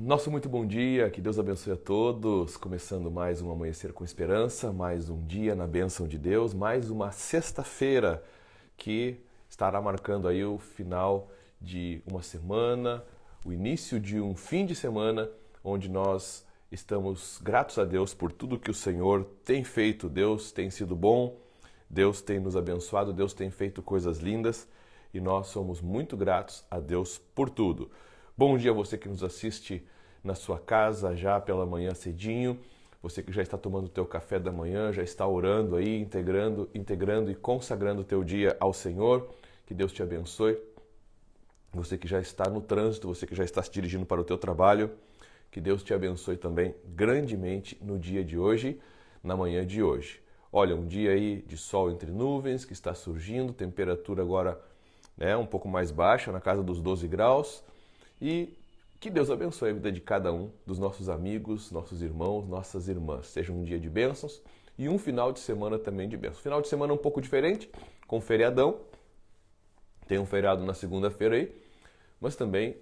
Nosso muito bom dia, que Deus abençoe a todos. Começando mais um Amanhecer com Esperança, mais um dia na bênção de Deus, mais uma sexta-feira que estará marcando aí o final de uma semana, o início de um fim de semana, onde nós estamos gratos a Deus por tudo que o Senhor tem feito. Deus tem sido bom, Deus tem nos abençoado, Deus tem feito coisas lindas e nós somos muito gratos a Deus por tudo. Bom dia a você que nos assiste na sua casa já pela manhã cedinho, você que já está tomando o teu café da manhã, já está orando aí, integrando e consagrando o teu dia ao Senhor. Que Deus te abençoe. Você que já está no trânsito, você que já está se dirigindo para o teu trabalho, que Deus te abençoe também grandemente no dia de hoje, na manhã de hoje. Olha, um dia aí de sol entre nuvens que está surgindo, temperatura agora um pouco mais baixa, na casa dos 12 graus. E que Deus abençoe a vida de cada um dos nossos amigos, nossos irmãos, nossas irmãs. Seja um dia de bênçãos e um final de semana também de bênçãos. Final de semana um pouco diferente, com feriadão. Tem um feriado na segunda-feira aí, mas também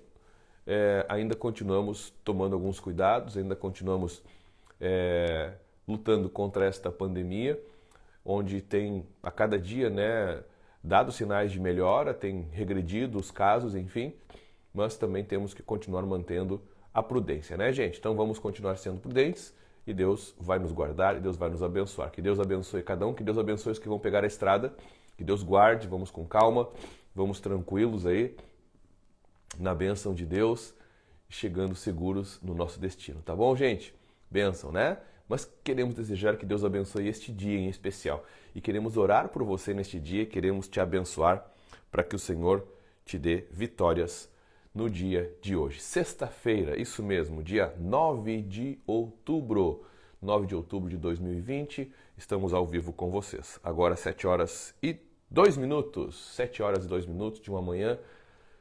ainda continuamos tomando alguns cuidados, ainda continuamos lutando contra esta pandemia, onde tem a cada dia dado sinais de melhora, tem regredido os casos, enfim. Mas também temos que continuar mantendo a prudência, né, gente? Então vamos continuar sendo prudentes e Deus vai nos guardar e Deus vai nos abençoar. Que Deus abençoe cada um, que Deus abençoe os que vão pegar a estrada, que Deus guarde, vamos com calma, vamos tranquilos aí, na bênção de Deus, chegando seguros no nosso destino, tá bom, gente? Bênção, né? Mas queremos desejar que Deus abençoe este dia em especial e queremos orar por você neste dia, queremos te abençoar para que o Senhor te dê vitórias no dia de hoje. Sexta-feira, isso mesmo, dia 9 de outubro. 9 de outubro de 2020, estamos ao vivo com vocês. Agora 7 horas e 2 minutos. 7 horas e 2 minutos de uma manhã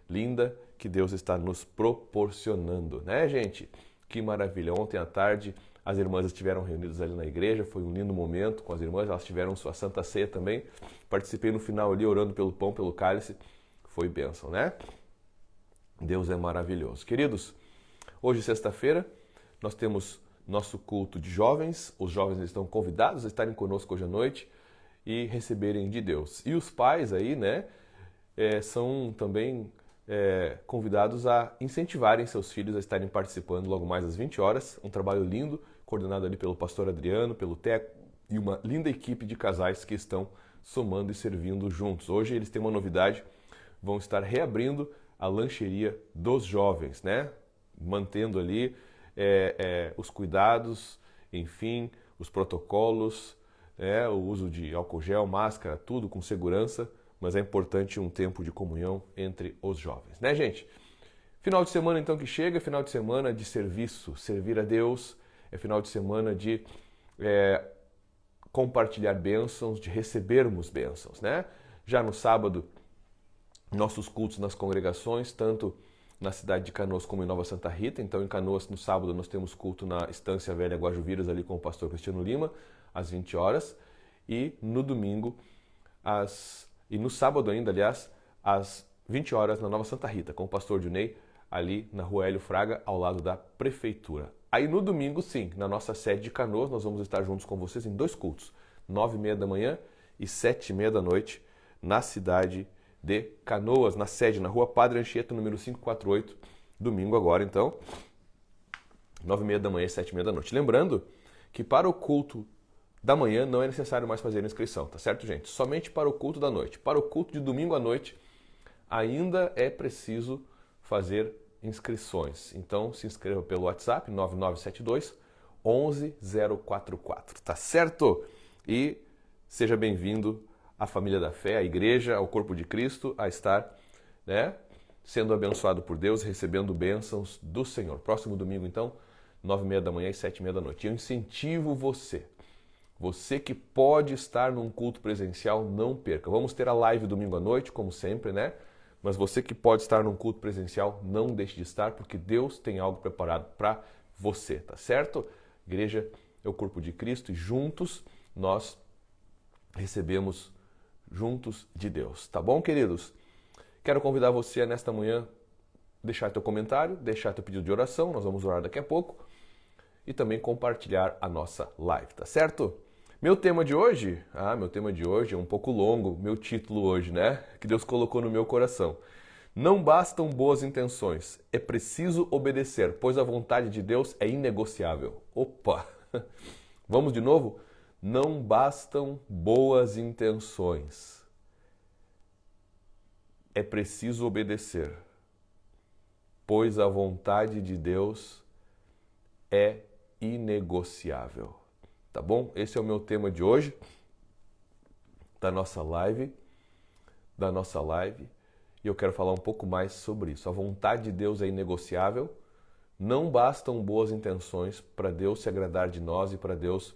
linda que Deus está nos proporcionando, né, gente? Que maravilha. Ontem à tarde as irmãs estiveram reunidas ali na igreja, foi um lindo momento com as irmãs, elas tiveram sua Santa Ceia também. Participei no final ali orando pelo pão, pelo cálice. Foi bênção, né? Deus é maravilhoso. Queridos, hoje, sexta-feira, nós temos nosso culto de jovens. Os jovens estão convidados a estarem conosco hoje à noite e receberem de Deus. E os pais aí, são também convidados a incentivarem seus filhos a estarem participando logo mais às 20 horas. Um trabalho lindo, coordenado ali pelo pastor Adriano, pelo Teco e uma linda equipe de casais que estão somando e servindo juntos. Hoje eles têm uma novidade, vão estar reabrindo a lancheria dos jovens, né? Mantendo ali os cuidados, enfim, os protocolos, o uso de álcool gel, máscara, tudo com segurança, mas é importante um tempo de comunhão entre os jovens, né, gente? Final de semana, então, que chega, final de semana de serviço, servir a Deus, é final de semana de compartilhar bênçãos, de recebermos bênçãos, né? Já no sábado, nossos cultos nas congregações, tanto na cidade de Canoas como em Nova Santa Rita. Então, em Canoas, no sábado, nós temos culto na Estância Velha Guajuviras, ali com o pastor Cristiano Lima, às 20 horas. E no domingo, e no sábado ainda, aliás, às 20 horas, na Nova Santa Rita, com o pastor Dinei, ali na Rua Hélio Fraga, ao lado da Prefeitura. Aí no domingo, sim, na nossa sede de Canoas, nós vamos estar juntos com vocês em 2 cultos, 9h30 da manhã e 7h30 da noite, na cidade de Canoas, na sede, na Rua Padre Anchieta, número 548, domingo agora, então, 9h30 da manhã e 7h30 da noite. Lembrando que para o culto da manhã não é necessário mais fazer inscrição, tá certo, gente? Somente para o culto da noite. Para o culto de domingo à noite, ainda é preciso fazer inscrições. Então, se inscreva pelo WhatsApp, 9972 11044, tá certo? E seja bem-vindo a família da fé, a igreja, ao corpo de Cristo, a estar sendo abençoado por Deus, recebendo bênçãos do Senhor. Próximo domingo, então, 9h30 da manhã e 7h30 da noite. Eu incentivo você que pode estar num culto presencial, não perca. Vamos ter a live domingo à noite, como sempre, né? Mas você que pode estar num culto presencial, não deixe de estar, porque Deus tem algo preparado para você, tá certo? Igreja é o corpo de Cristo e juntos nós recebemos juntos de Deus. Tá bom, queridos? Quero convidar você a, nesta manhã, deixar teu comentário, deixar teu pedido de oração, nós vamos orar daqui a pouco, e também compartilhar a nossa live, tá certo? Meu tema de hoje é um pouco longo, meu título hoje, né? Que Deus colocou no meu coração. Não bastam boas intenções, é preciso obedecer, pois a vontade de Deus é inegociável. Opa! Vamos de novo? Não bastam boas intenções, é preciso obedecer, pois a vontade de Deus é inegociável. Tá bom? Esse é o meu tema de hoje, da nossa live. E eu quero falar um pouco mais sobre isso. A vontade de Deus é inegociável. Não bastam boas intenções para Deus se agradar de nós e para Deus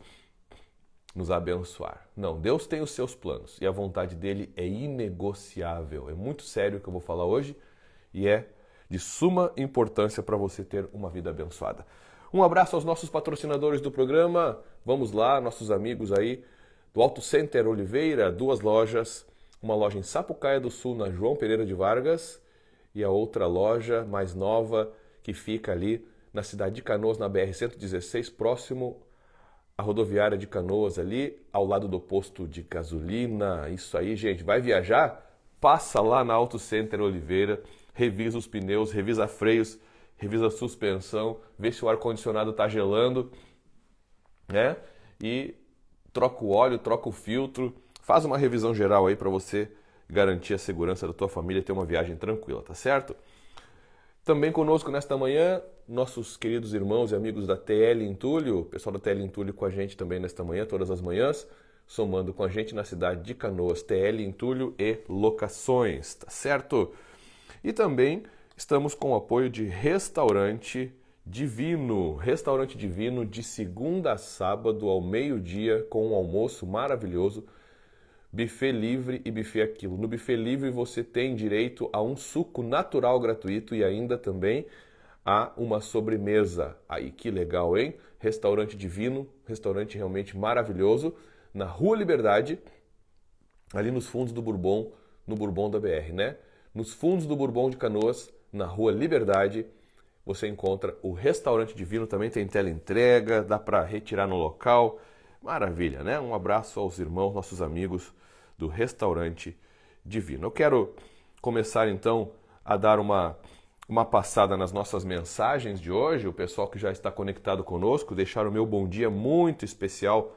nos abençoar. Não, Deus tem os seus planos e a vontade dele é inegociável. É muito sério o que eu vou falar hoje e é de suma importância para você ter uma vida abençoada. Um abraço aos nossos patrocinadores do programa. Vamos lá, nossos amigos aí do Auto Center Oliveira, 2 lojas. Uma loja em Sapucaia do Sul, na João Pereira de Vargas, e a outra loja mais nova que fica ali na cidade de Canoas, na BR-116, próximo à rodoviária de Canoas, ali ao lado do posto de gasolina. Isso aí, gente, vai viajar? Passa lá na Auto Center Oliveira, revisa os pneus, revisa freios, revisa a suspensão, vê se o ar-condicionado está gelando, né? E troca o óleo, troca o filtro, faz uma revisão geral aí para você garantir a segurança da tua família e ter uma viagem tranquila, tá certo? Também conosco nesta manhã, nossos queridos irmãos e amigos da TL Entulho, o pessoal da TL Entulho com a gente também nesta manhã, todas as manhãs, somando com a gente na cidade de Canoas, TL Entulho e Locações, tá certo? E também estamos com o apoio de Restaurante Divino de segunda a sábado ao meio-dia com um almoço maravilhoso, buffet livre e buffet aquilo. No buffet livre você tem direito a um suco natural gratuito e ainda também a uma sobremesa. Aí, que legal, hein? Restaurante Divino, restaurante realmente maravilhoso, na Rua Liberdade, ali nos fundos do Bourbon, no Bourbon da BR, né? Nos fundos do Bourbon de Canoas, na Rua Liberdade, você encontra o Restaurante Divino, também tem teleentrega, dá para retirar no local. Maravilha, né? Um abraço aos irmãos, nossos amigos do Restaurante Divino. Eu quero começar então a dar uma passada nas nossas mensagens de hoje. O pessoal que já está conectado conosco, deixar o meu bom dia muito especial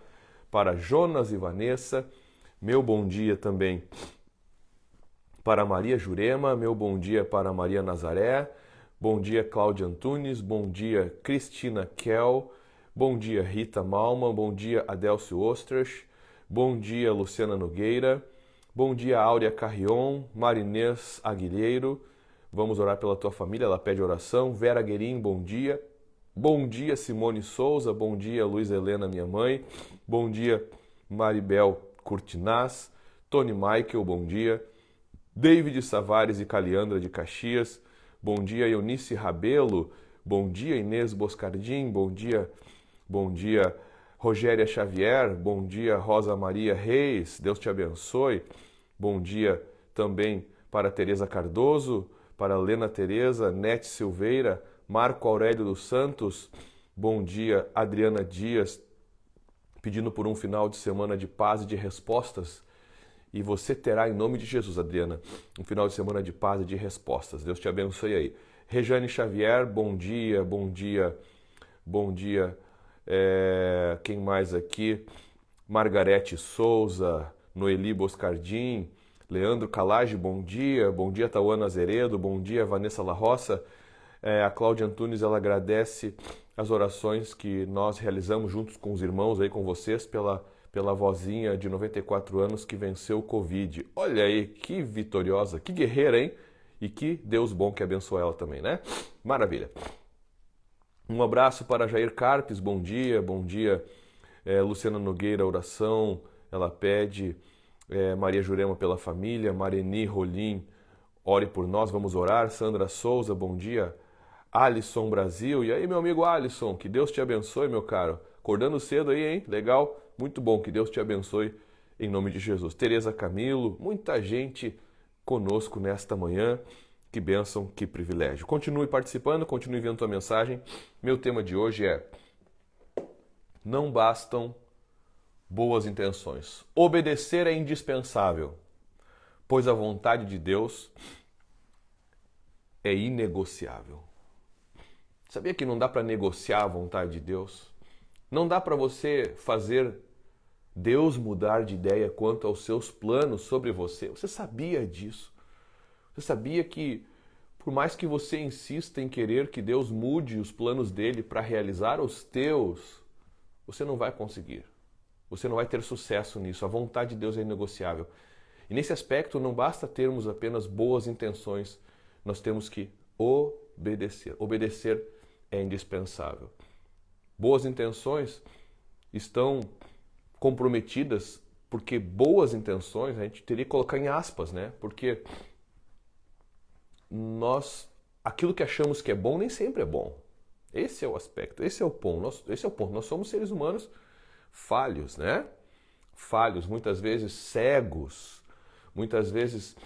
para Jonas e Vanessa. Meu bom dia também para Maria Jurema, meu bom dia para Maria Nazaré. Bom dia, Cláudia Antunes. Bom dia, Cristina Kel. Bom dia, Rita Malman. Bom dia, Adélcio Ostrach. Bom dia, Luciana Nogueira. Bom dia, Áurea Carrion. Marinês Aguilheiro. Vamos orar pela tua família, ela pede oração. Vera Guerim, bom dia. Bom dia, Simone Souza. Bom dia, Luiz Helena, minha mãe. Bom dia, Maribel Curtinaz. Tony Michael, bom dia. David Savares e Caliandra de Caxias. Bom dia, Eunice Rabelo. Bom dia, Inês Boscardim. Bom dia, Rogéria Xavier. Bom dia, Rosa Maria Reis. Deus te abençoe. Bom dia também para Tereza Cardoso, para Lena Tereza, Nete Silveira, Marco Aurélio dos Santos. Bom dia, Adriana Dias, pedindo por um final de semana de paz e de respostas. E você terá, em nome de Jesus, Adriana, um final de semana de paz e de respostas. Deus te abençoe aí. Rejane Xavier, bom dia, bom dia, bom dia. Quem mais aqui? Margarete Souza, Noeli Boscardim, Leandro Calage, bom dia, Tauana Azeredo, bom dia, Vanessa La Roça. A Cláudia Antunes, ela agradece as orações que nós realizamos juntos com os irmãos aí, com vocês, pela vozinha de 94 anos que venceu o Covid. Olha aí, que vitoriosa, que guerreira, hein? E que Deus bom que abençoe ela também, né? Maravilha. Um abraço para Jair Carpes, bom dia, Luciana Nogueira, oração, ela pede, Maria Jurema pela família, Mareni Rolim, ore por nós, vamos orar. Sandra Souza, bom dia. Alisson Brasil, e aí meu amigo Alisson, que Deus te abençoe, meu caro. Acordando cedo aí, hein? Legal, muito bom, que Deus te abençoe em nome de Jesus. Tereza Camilo, muita gente conosco nesta manhã. Que bênção, que privilégio. Continue participando, continue enviando tua mensagem. Meu tema de hoje é: não bastam boas intenções. Obedecer é indispensável, pois a vontade de Deus é inegociável. Sabia que não dá para negociar a vontade de Deus? Não dá para você fazer Deus mudar de ideia quanto aos seus planos sobre você. Você sabia disso? Você sabia que, por mais que você insista em querer que Deus mude os planos dele para realizar os teus, você não vai conseguir. Você não vai ter sucesso nisso. A vontade de Deus é inegociável. E nesse aspecto, não basta termos apenas boas intenções, nós temos que obedecer. Obedecer é indispensável. Boas intenções estão comprometidas, porque boas intenções, a gente teria que colocar em aspas, né? Porque aquilo que achamos que é bom nem sempre é bom. Esse é o aspecto, esse é o ponto. Nós somos seres humanos falhos, né? Falhos, muitas vezes cegos, muitas vezes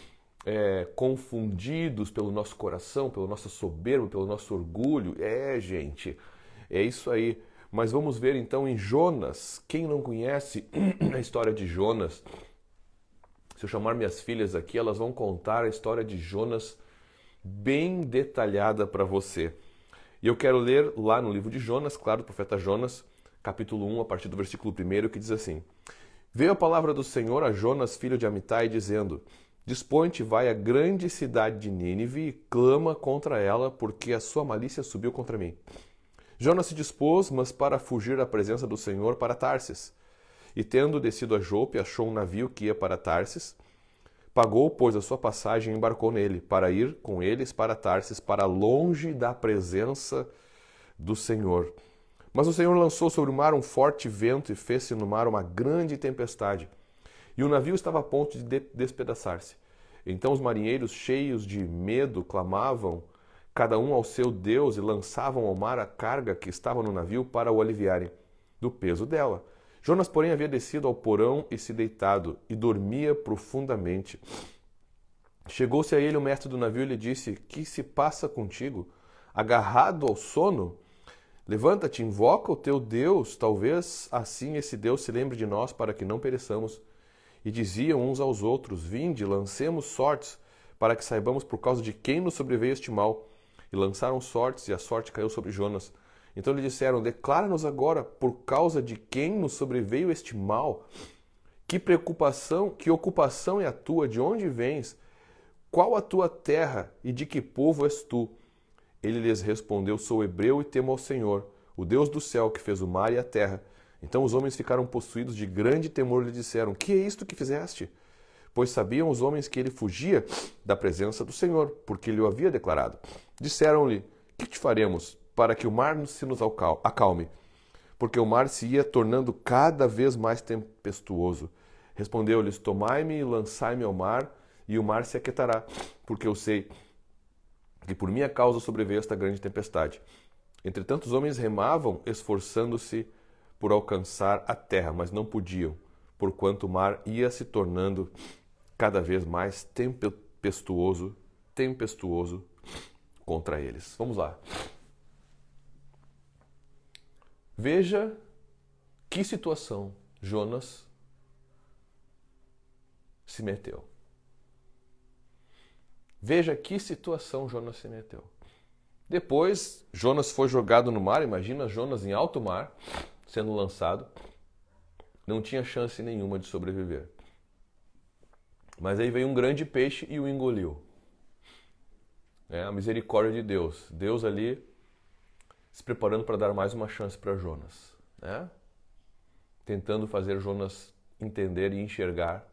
confundidos pelo nosso coração, pelo nosso soberbo, pelo nosso orgulho. Gente, é isso aí. Mas vamos ver então em Jonas. Quem não conhece a história de Jonas, se eu chamar minhas filhas aqui, elas vão contar a história de Jonas bem detalhada para você. E eu quero ler lá no livro de Jonas, claro, o profeta Jonas, capítulo 1, a partir do versículo 1, que diz assim: Veio a palavra do Senhor a Jonas, filho de Amitai, dizendo: Dispõe-te, vai à grande cidade de Nínive e clama contra ela, porque a sua malícia subiu contra mim. Jonas se dispôs, mas para fugir da presença do Senhor, para Tarsis. E tendo descido a Jope, achou um navio que ia para Tarsis. Pagou, pois, a sua passagem e embarcou nele, para ir com eles para Tarsis, para longe da presença do Senhor. Mas o Senhor lançou sobre o mar um forte vento e fez-se no mar uma grande tempestade. E o navio estava a ponto de despedaçar-se. Então os marinheiros, cheios de medo, clamavam, cada um ao seu Deus, e lançavam ao mar a carga que estava no navio para o aliviarem do peso dela. Jonas, porém, havia descido ao porão e se deitado, e dormia profundamente. Chegou-se a ele o mestre do navio e lhe disse: Que se passa contigo? Agarrado ao sono? Levanta-te, invoca o teu Deus, talvez assim esse Deus se lembre de nós para que não pereçamos. E diziam uns aos outros: Vinde, lancemos sortes, para que saibamos por causa de quem nos sobreveio este mal. E lançaram sortes, e a sorte caiu sobre Jonas. Então lhe disseram: Declara-nos agora por causa de quem nos sobreveio este mal. Que preocupação, que ocupação é a tua? De onde vens? Qual a tua terra e de que povo és tu? Ele lhes respondeu: Sou hebreu e temo ao Senhor, o Deus do céu que fez o mar e a terra. Então os homens ficaram possuídos de grande temor e lhe disseram: Que é isto que fizeste? Pois sabiam os homens que ele fugia da presença do Senhor, porque ele o havia declarado. Disseram-lhe: Que te faremos para que o mar se nos acalme? Porque o mar se ia tornando cada vez mais tempestuoso. Respondeu-lhes: Tomai-me e lançai-me ao mar, e o mar se aquietará, porque eu sei que por minha causa sobreveio esta grande tempestade. Entretanto, os homens remavam, esforçando-se por alcançar a terra, mas não podiam, porquanto o mar ia se tornando cada vez mais tempestuoso contra eles. Vamos lá. Veja que situação Jonas se meteu. Veja que situação Jonas se meteu. Depois, Jonas foi jogado no mar. Imagina Jonas em alto mar, sendo lançado. Não tinha chance nenhuma de sobreviver. Mas aí veio um grande peixe e o engoliu. A misericórdia de Deus. Deus ali se preparando para dar mais uma chance para Jonas. Tentando fazer Jonas entender e enxergar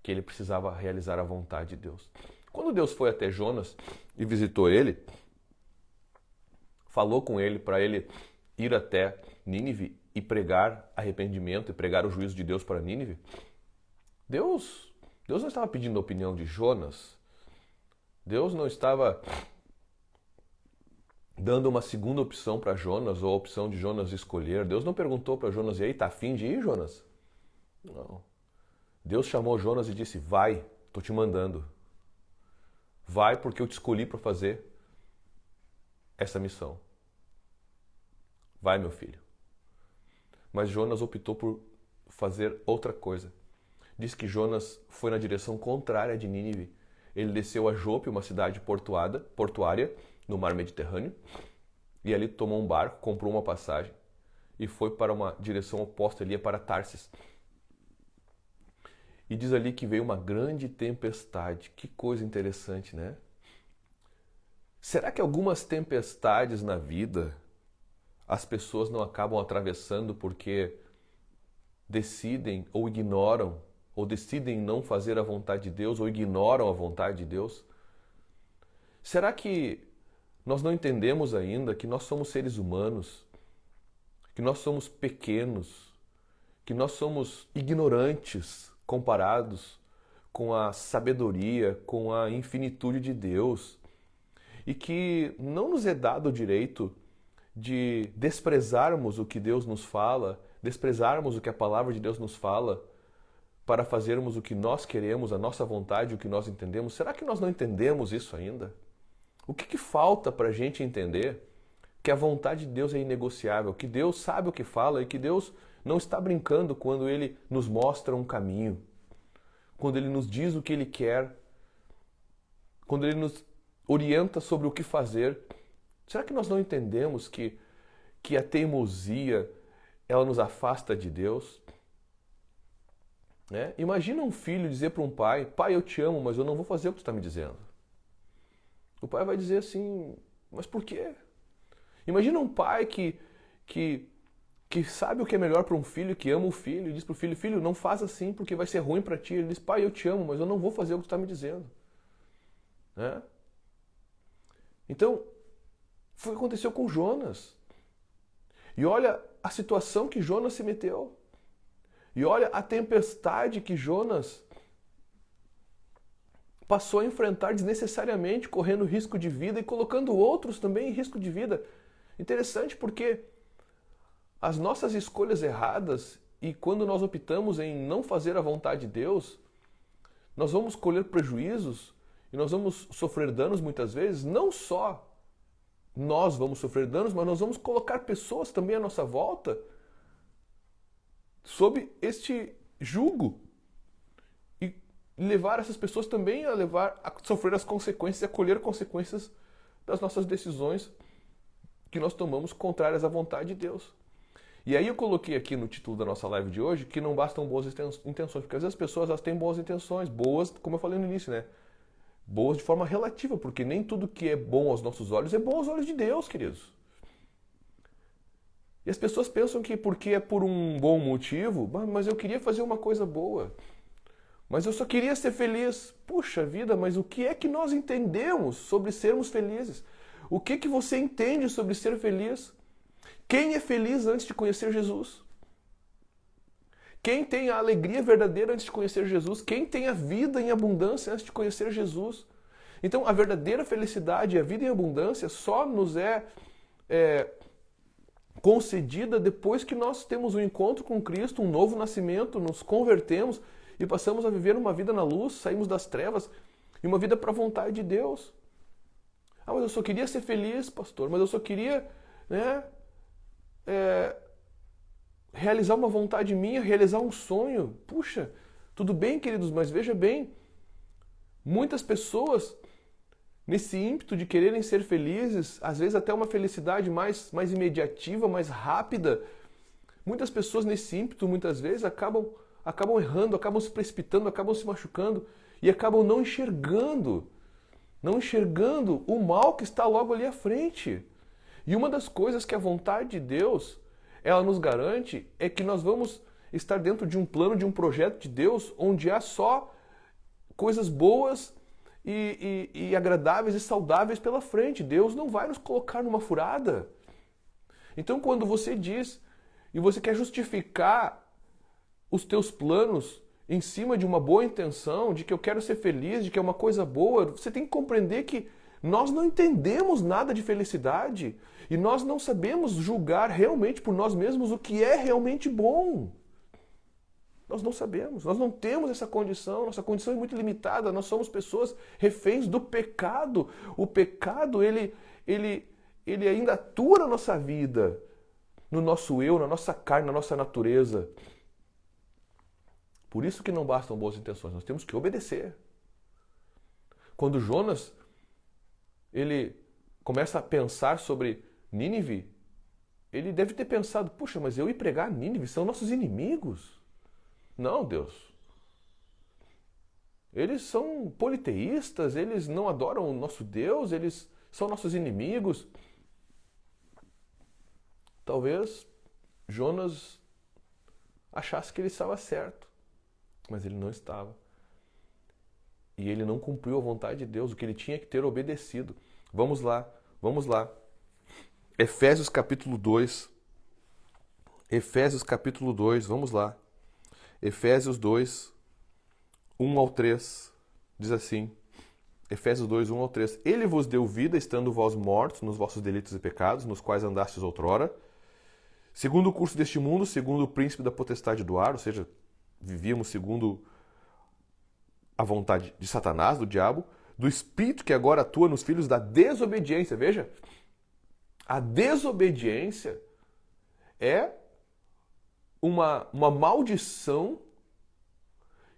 que ele precisava realizar a vontade de Deus. Quando Deus foi até Jonas e visitou ele, falou com ele para ele ir até Nínive e pregar arrependimento e pregar o juízo de Deus para Nínive, Deus não estava pedindo a opinião de Jonas. Deus não estava dando uma segunda opção para Jonas, ou a opção de Jonas escolher. Deus não perguntou para Jonas: e aí, tá afim de ir, Jonas? Não. Deus chamou Jonas e disse: vai, estou te mandando. Vai porque eu te escolhi para fazer essa missão. Vai, meu filho. Mas Jonas optou por fazer outra coisa. Diz que Jonas foi na direção contrária de Nínive. Ele desceu a Jope, uma cidade portuária, no mar Mediterrâneo, e ali tomou um barco, comprou uma passagem e foi para uma direção oposta, ali para Tarsis. E diz ali que veio uma grande tempestade. Que coisa interessante, né? Será que algumas tempestades na vida as pessoas não acabam atravessando porque decidem ou ignoram, ou decidem não fazer a vontade de Deus, ou ignoram a vontade de Deus? Será que nós não entendemos ainda que nós somos seres humanos, que nós somos pequenos, que nós somos ignorantes comparados com a sabedoria, com a infinitude de Deus, e que não nos é dado o direito de desprezarmos o que Deus nos fala, desprezarmos o que a palavra de Deus nos fala, para fazermos o que nós queremos, a nossa vontade, o que nós entendemos? Será que nós não entendemos isso ainda? O que falta para a gente entender que a vontade de Deus é inegociável, que Deus sabe o que fala e que Deus não está brincando quando Ele nos mostra um caminho, quando Ele nos diz o que Ele quer, quando Ele nos orienta sobre o que fazer? Será que nós não entendemos que a teimosia ela nos afasta de Deus? Né? Imagina um filho dizer para um pai: pai, eu te amo, mas eu não vou fazer o que tu está me dizendo. O pai vai dizer assim: mas por quê? Imagina um pai que sabe o que é melhor para um filho, que ama o filho, e diz para o filho: filho, não faz assim porque vai ser ruim para ti. Ele diz: pai, eu te amo, mas eu não vou fazer o que tu está me dizendo. Né? Então, foi o que aconteceu com Jonas. E olha a situação que Jonas se meteu. E olha a tempestade que Jonas passou a enfrentar desnecessariamente, correndo risco de vida e colocando outros também em risco de vida. Interessante porque as nossas escolhas erradas, e quando nós optamos em não fazer a vontade de Deus, nós vamos colher prejuízos e nós vamos sofrer danos muitas vezes. Não só nós vamos sofrer danos, mas nós vamos colocar pessoas também à nossa volta sob este jugo e levar essas pessoas também a sofrer as consequências, a colher consequências das nossas decisões que nós tomamos contrárias à vontade de Deus. E aí eu coloquei aqui no título da nossa live de hoje que não bastam boas intenções, porque às vezes as pessoas elas têm boas intenções, boas, como eu falei no início, né? Boas de forma relativa, porque nem tudo que é bom aos nossos olhos é bom aos olhos de Deus, queridos. E as pessoas pensam que porque é por um bom motivo, mas eu queria fazer uma coisa boa, mas eu só queria ser feliz. Puxa vida, mas o que é que nós entendemos sobre sermos felizes? O que você entende sobre ser feliz? Quem é feliz antes de conhecer Jesus? Quem tem a alegria verdadeira antes de conhecer Jesus? Quem tem a vida em abundância antes de conhecer Jesus? Então, a verdadeira felicidade e a vida em abundância só nos é concedida depois que nós temos um encontro com Cristo, um novo nascimento, nos convertemos e passamos a viver uma vida na luz, saímos das trevas e uma vida para a vontade de Deus. Ah, mas eu só queria ser feliz, pastor, mas eu só queria, realizar uma vontade minha, realizar um sonho. Puxa, tudo bem, queridos, mas veja bem, muitas pessoas, nesse ímpeto de quererem ser felizes, às vezes até uma felicidade mais imediativa, mais rápida, muitas pessoas nesse ímpeto, muitas vezes, acabam errando, acabam se precipitando, acabam se machucando e acabam não enxergando o mal que está logo ali à frente. E uma das coisas que a vontade de Deus ela nos garante é que nós vamos estar dentro de um plano, de um projeto de Deus, onde há só coisas boas e agradáveis e saudáveis pela frente. Deus não vai nos colocar numa furada. Então, quando você diz e você quer justificar os teus planos em cima de uma boa intenção, de que eu quero ser feliz, de que é uma coisa boa, você tem que compreender que nós não entendemos nada de felicidade e nós não sabemos julgar realmente por nós mesmos o que é realmente bom. Nós não sabemos, nós não temos essa condição, nossa condição é muito limitada, nós somos pessoas reféns do pecado. O pecado, ele ainda atua na nossa vida, no nosso eu, na nossa carne, na nossa natureza. Por isso que não bastam boas intenções, nós temos que obedecer. Quando Jonas, ele começa a pensar sobre Nínive, ele deve ter pensado, puxa, mas eu ir pregar a Nínive, são nossos inimigos. Não, Deus. Eles são politeístas, eles não adoram o nosso Deus, eles são nossos inimigos. Talvez Jonas achasse que ele estava certo, mas ele não estava. E ele não cumpriu a vontade de Deus, o que ele tinha que ter obedecido. Vamos lá. Efésios capítulo 2. Efésios capítulo 2, vamos lá. Efésios 2, 1 ao 3, diz assim. Efésios 2, 1 ao 3. Ele vos deu vida, estando vós mortos nos vossos delitos e pecados, nos quais andastes outrora, segundo o curso deste mundo, segundo o príncipe da potestade do ar, ou seja, vivíamos segundo a vontade de Satanás, do diabo, do espírito que agora atua nos filhos da desobediência. Veja, a desobediência é uma maldição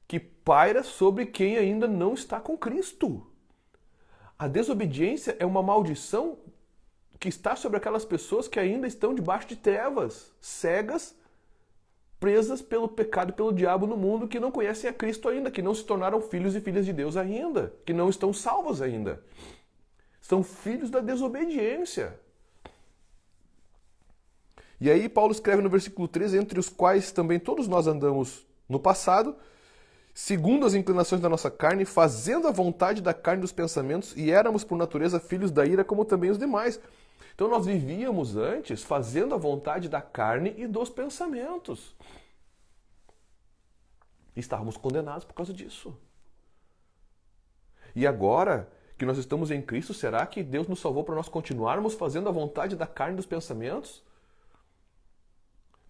que paira sobre quem ainda não está com Cristo. A desobediência é uma maldição que está sobre aquelas pessoas que ainda estão debaixo de trevas, cegas, presas pelo pecado e pelo diabo no mundo, que não conhecem a Cristo ainda, que não se tornaram filhos e filhas de Deus ainda, que não estão salvos ainda. São filhos da desobediência. E aí Paulo escreve no versículo 13, entre os quais também todos nós andamos no passado, segundo as inclinações da nossa carne, fazendo a vontade da carne dos pensamentos, e éramos por natureza filhos da ira como também os demais. Então nós vivíamos antes fazendo a vontade da carne e dos pensamentos. E estávamos condenados por causa disso. E agora que nós estamos em Cristo, será que Deus nos salvou para nós continuarmos fazendo a vontade da carne e dos pensamentos?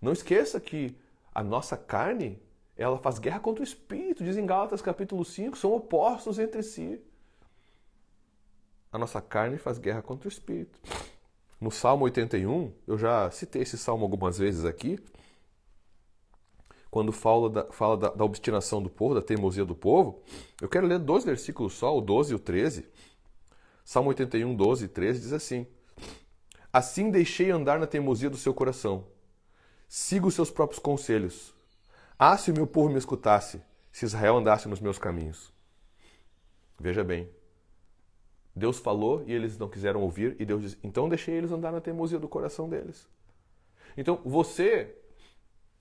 Não esqueça que a nossa carne, ela faz guerra contra o Espírito. Diz em Gálatas capítulo 5, são opostos entre si. A nossa carne faz guerra contra o Espírito. No Salmo 81, eu já citei esse salmo algumas vezes aqui, quando fala da obstinação do povo, da teimosia do povo, eu quero ler 2 versículos só, o 12 e o 13. Salmo 81, 12 e 13 diz assim: assim deixei andar na teimosia do seu coração, sigo os seus próprios conselhos. Ah, se o meu povo me escutasse, se Israel andasse nos meus caminhos. Veja bem, Deus falou e eles não quiseram ouvir, e Deus diz, então deixei eles andar na teimosia do coração deles. Então, você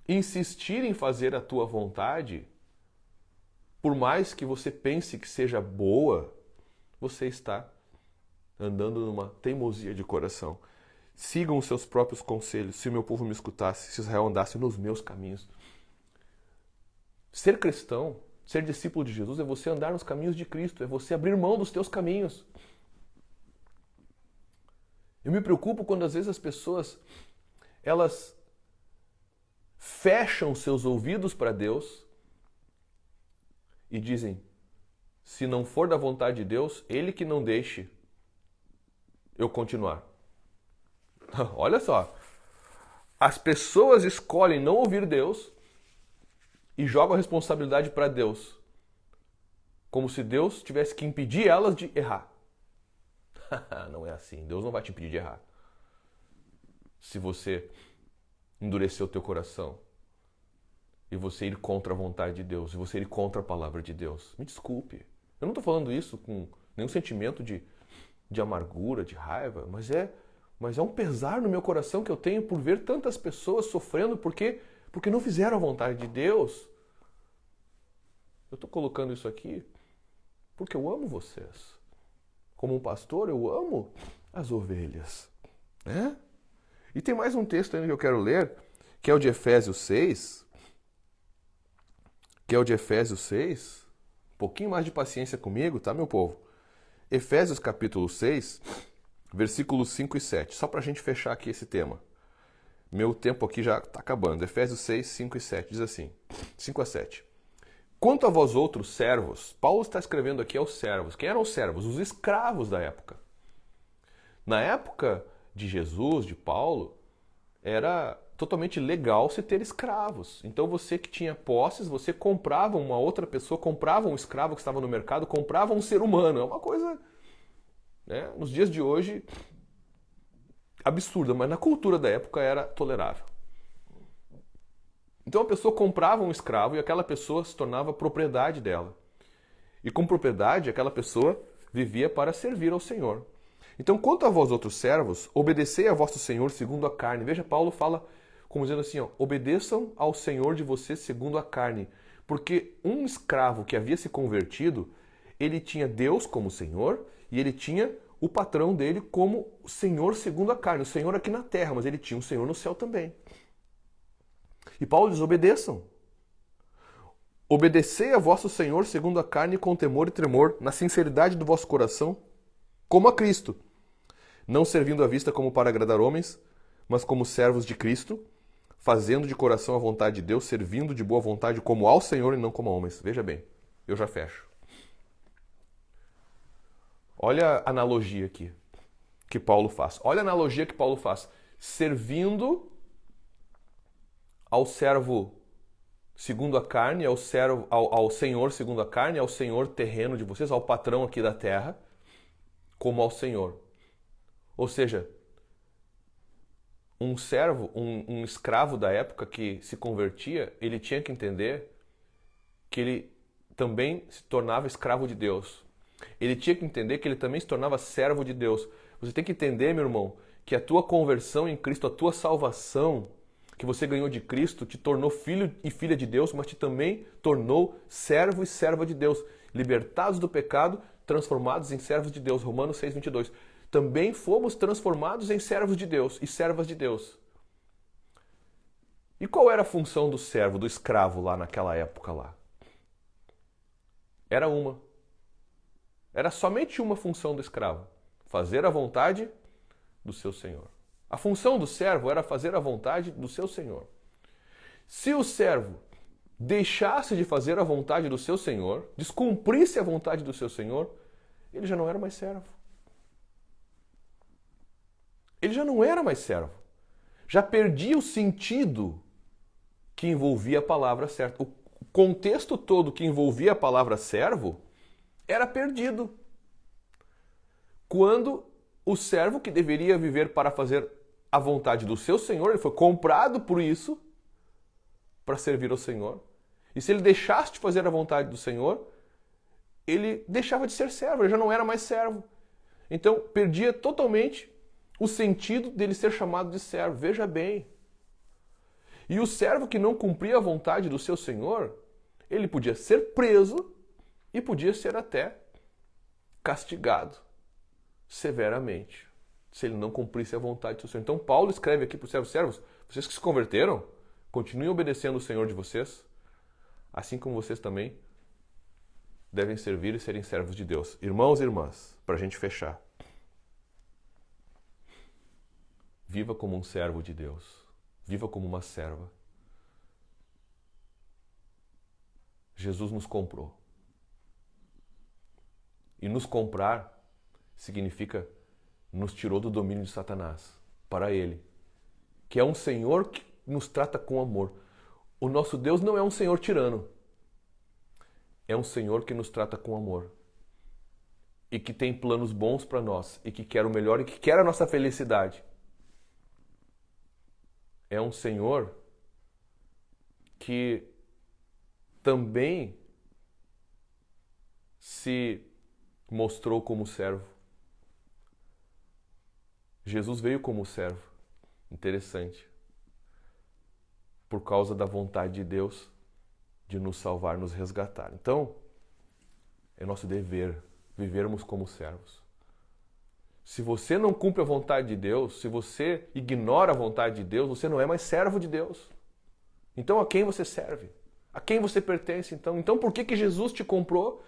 insistir em fazer a tua vontade, por mais que você pense que seja boa, você está andando numa teimosia de coração. Sigam os seus próprios conselhos, se o meu povo me escutasse, se Israel andasse nos meus caminhos. Ser cristão, ser discípulo de Jesus, é você andar nos caminhos de Cristo, é você abrir mão dos teus caminhos. Eu me preocupo quando às vezes as pessoas, elas fecham seus ouvidos para Deus e dizem, se não for da vontade de Deus, Ele que não deixe eu continuar. Olha só, as pessoas escolhem não ouvir Deus e jogam a responsabilidade para Deus, como se Deus tivesse que impedir elas de errar. Não é assim, Deus não vai te impedir de errar. Se você endurecer o teu coração e você ir contra a vontade de Deus, e você ir contra a palavra de Deus, me desculpe. Eu não estou falando isso com nenhum sentimento de amargura, de raiva, mas é um pesar no meu coração que eu tenho por ver tantas pessoas sofrendo porque não fizeram a vontade de Deus. Eu estou colocando isso aqui porque eu amo vocês. Como um pastor, eu amo as ovelhas. Né? E tem mais um texto ainda que eu quero ler, que é o de Efésios 6. Um pouquinho mais de paciência comigo, tá, meu povo? Efésios capítulo 6, versículos 5 e 7. Só para a gente fechar aqui esse tema. Meu tempo aqui já está acabando. Efésios 6, 5 e 7 diz assim: 5 a 7. Quanto a vós outros servos, Paulo está escrevendo aqui aos servos. Quem eram os servos? Os escravos da época. Na época de Jesus, de Paulo, era totalmente legal se ter escravos. Então você que tinha posses, você comprava uma outra pessoa, comprava um escravo que estava no mercado, comprava um ser humano. É uma coisa, né, nos dias de hoje, absurda, mas na cultura da época era tolerável. Então a pessoa comprava um escravo e aquela pessoa se tornava propriedade dela. E com propriedade, aquela pessoa vivia para servir ao Senhor. Então, quanto a vós outros servos, obedecei a vosso Senhor segundo a carne. Veja, Paulo fala como dizendo assim, ó, obedeçam ao Senhor de vocês segundo a carne. Porque um escravo que havia se convertido, ele tinha Deus como Senhor e ele tinha o patrão dele como Senhor segundo a carne. O Senhor aqui na terra, mas ele tinha um Senhor no céu também. E Paulo diz, obedeçam. Obedecei a vosso Senhor segundo a carne com temor e tremor, na sinceridade do vosso coração, como a Cristo, não servindo à vista como para agradar homens, mas como servos de Cristo, fazendo de coração a vontade de Deus, servindo de boa vontade como ao Senhor e não como a homens. Veja bem, eu já fecho. Olha a analogia aqui que Paulo faz. Olha a analogia que Paulo faz. Servindo ao servo segundo a carne, ao Senhor segundo a carne, ao Senhor terreno de vocês, ao patrão aqui da terra, como ao Senhor. Ou seja, um servo, um escravo da época que se convertia, ele tinha que entender que ele também se tornava escravo de Deus. Ele tinha que entender que ele também se tornava servo de Deus. Você tem que entender, meu irmão, que a tua conversão em Cristo, a tua salvação que você ganhou de Cristo, te tornou filho e filha de Deus, mas te também tornou servo e serva de Deus. Libertados do pecado, transformados em servos de Deus. Romanos 6:22. Também fomos transformados em servos de Deus e servas de Deus. E qual era a função do servo, do escravo lá naquela época lá? Era uma. Era somente uma função do escravo. Fazer a vontade do seu Senhor. A função do servo era fazer a vontade do seu Senhor. Se o servo deixasse de fazer a vontade do seu Senhor, descumprisse a vontade do seu Senhor, ele já não era mais servo. Ele já não era mais servo. Já perdia o sentido que envolvia a palavra certa. O contexto todo que envolvia a palavra servo era perdido. Quando o servo que deveria viver para fazer a vontade do seu Senhor, ele foi comprado por isso, para servir ao Senhor. E se ele deixasse de fazer a vontade do Senhor, ele deixava de ser servo, ele já não era mais servo. Então, perdia totalmente o sentido dele ser chamado de servo. Veja bem. E o servo que não cumpria a vontade do seu Senhor, ele podia ser preso e podia ser até castigado severamente, se ele não cumprisse a vontade do seu Senhor. Então Paulo escreve aqui para os servos, vocês que se converteram, continuem obedecendo o Senhor de vocês, assim como vocês também devem servir e serem servos de Deus. Irmãos e irmãs, para a gente fechar, viva como um servo de Deus, viva como uma serva. Jesus nos comprou. E nos comprar significa nos tirou do domínio de Satanás para Ele, que é um Senhor que nos trata com amor. O nosso Deus não é um Senhor tirano, é um Senhor que nos trata com amor e que tem planos bons para nós e que quer o melhor e que quer a nossa felicidade. É um Senhor que também se mostrou como servo. Jesus veio como servo. Interessante. Por causa da vontade de Deus de nos salvar, nos resgatar. Então, é nosso dever vivermos como servos. Se você não cumpre a vontade de Deus, se você ignora a vontade de Deus, você não é mais servo de Deus. Então, a quem você serve? A quem você pertence, então? Então, por que Jesus te comprou?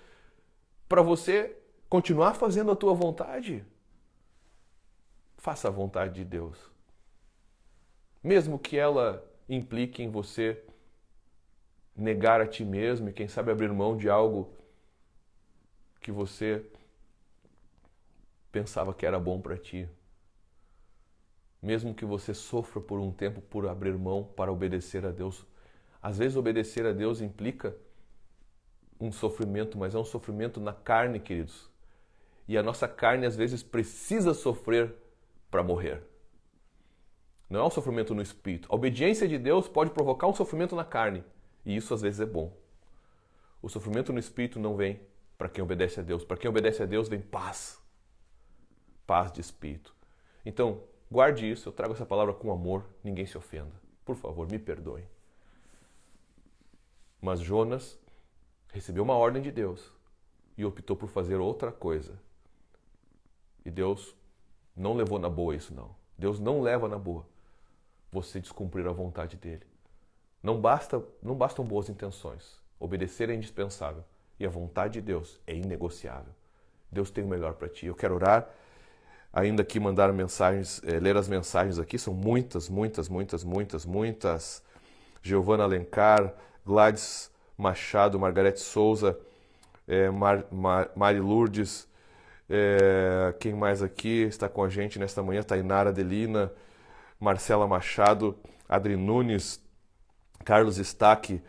Para você continuar fazendo a tua vontade? Faça a vontade de Deus. Mesmo que ela implique em você negar a ti mesmo e quem sabe abrir mão de algo que você pensava que era bom para ti. Mesmo que você sofra por um tempo por abrir mão para obedecer a Deus. Às vezes obedecer a Deus implica um sofrimento, mas é um sofrimento na carne, queridos. E a nossa carne às vezes precisa sofrer para morrer. Não é um sofrimento no espírito. A obediência de Deus pode provocar um sofrimento na carne. E isso às vezes é bom. O sofrimento no espírito não vem para quem obedece a Deus. Para quem obedece a Deus vem paz. Paz de espírito. Então, guarde isso. Eu trago essa palavra com amor. Ninguém se ofenda. Por favor, me perdoem. Mas Jonas recebeu uma ordem de Deus e optou por fazer outra coisa. E Deus não levou na boa isso, não. Deus não leva na boa você descumprir a vontade dele. Não bastam boas intenções. Obedecer é indispensável. E a vontade de Deus é inegociável. Deus tem o melhor para ti. Eu quero orar. Ainda aqui mandar mensagens, ler as mensagens aqui. São muitas. Giovana Alencar, Gladys Machado, Margarete Souza, Mari Lourdes, quem mais aqui está com a gente nesta manhã? Tainara Adelina, Marcela Machado, Adri Nunes, Carlos Stack,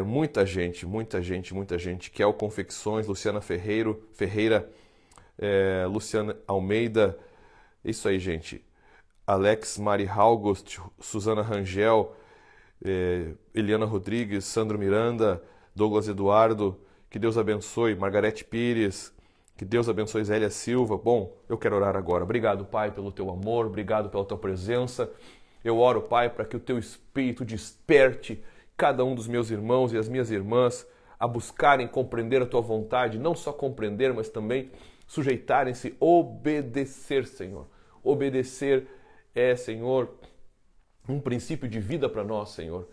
muita gente. Kel Confecções, Luciana Ferreira, Luciana Almeida, isso aí, gente. Alex Mari August, Suzana Rangel, Eliana Rodrigues, Sandro Miranda, Douglas Eduardo, que Deus abençoe, Margarete Pires, que Deus abençoe Zélia Silva. Bom, eu quero orar agora. Obrigado, Pai, pelo teu amor, obrigado pela tua presença. Eu oro, Pai, para que o teu Espírito desperte cada um dos meus irmãos e as minhas irmãs a buscarem compreender a tua vontade, não só compreender, mas também sujeitarem-se, obedecer, Senhor. Obedecer é, Senhor, um princípio de vida para nós, Senhor,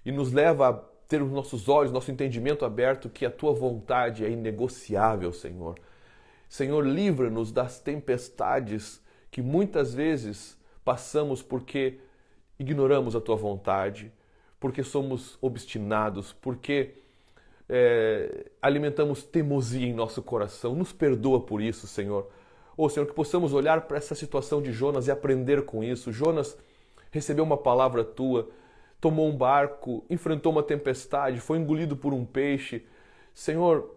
e nos leva a ter os nossos olhos, nosso entendimento aberto que a tua vontade é inegociável, Senhor. Senhor, livra-nos das tempestades que muitas vezes passamos porque ignoramos a tua vontade, porque somos obstinados, porque alimentamos teimosia em nosso coração. Nos perdoa por isso, Senhor. Senhor, que possamos olhar para essa situação de Jonas e aprender com isso. Jonas recebeu uma palavra tua, tomou um barco, enfrentou uma tempestade, foi engolido por um peixe. Senhor,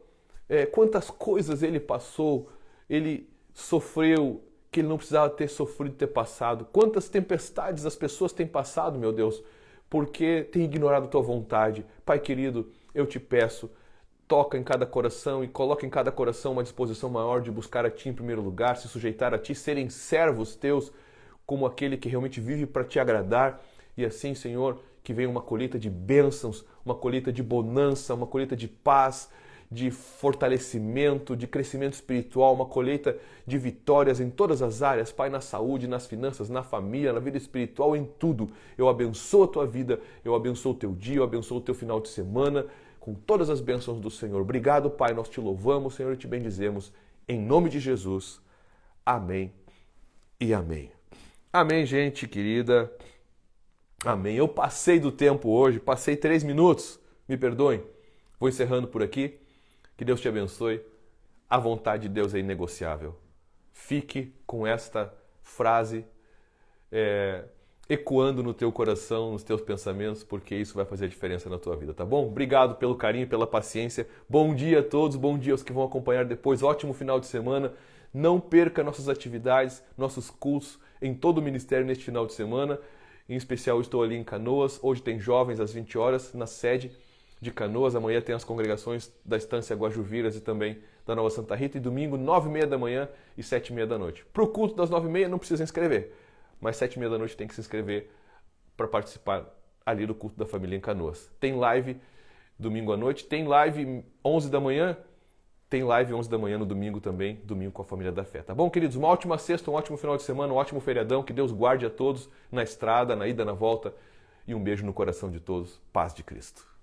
quantas coisas ele passou, ele sofreu, que ele não precisava ter sofrido, ter passado. Quantas tempestades as pessoas têm passado, meu Deus, porque têm ignorado a tua vontade. Pai querido, eu te peço, toca em cada coração e coloca em cada coração uma disposição maior de buscar a ti em primeiro lugar, se sujeitar a ti, serem servos teus, como aquele que realmente vive para te agradar. E assim, Senhor, que venha uma colheita de bênçãos, uma colheita de bonança, uma colheita de paz, de fortalecimento, de crescimento espiritual, uma colheita de vitórias em todas as áreas, Pai, na saúde, nas finanças, na família, na vida espiritual, em tudo. Eu abençoo a tua vida, eu abençoo o teu dia, eu abençoo o teu final de semana, com todas as bênçãos do Senhor. Obrigado, Pai, nós te louvamos, Senhor, e te bendizemos. Em nome de Jesus. Amém e amém. Amém, gente querida. Amém. Eu passei do tempo hoje, passei 3 minutos. Me perdoem. Vou encerrando por aqui. Que Deus te abençoe. A vontade de Deus é inegociável. Fique com esta frase ecoando no teu coração, nos teus pensamentos, porque isso vai fazer a diferença na tua vida, tá bom? Obrigado pelo carinho, pela paciência. Bom dia a todos, bom dia aos que vão acompanhar depois. Ótimo final de semana. Não perca nossas atividades, nossos cultos em todo o ministério neste final de semana. Em especial, eu estou ali em Canoas. Hoje tem jovens às 20 horas na sede de Canoas. Amanhã tem as congregações da Estância Guajuviras e também da Nova Santa Rita. E domingo, 9h30 da manhã e 7h30 da noite. Para o culto das 9h30 não precisa inscrever, mas 7h30 da noite tem que se inscrever para participar ali do culto da família em Canoas. Tem live domingo à noite, tem live 11 da manhã, tem live 11 da manhã no domingo também, domingo com a família da fé. Tá bom, queridos? Uma ótima sexta, um ótimo final de semana, um ótimo feriadão. Que Deus guarde a todos na estrada, na ida, na volta. E um beijo no coração de todos. Paz de Cristo.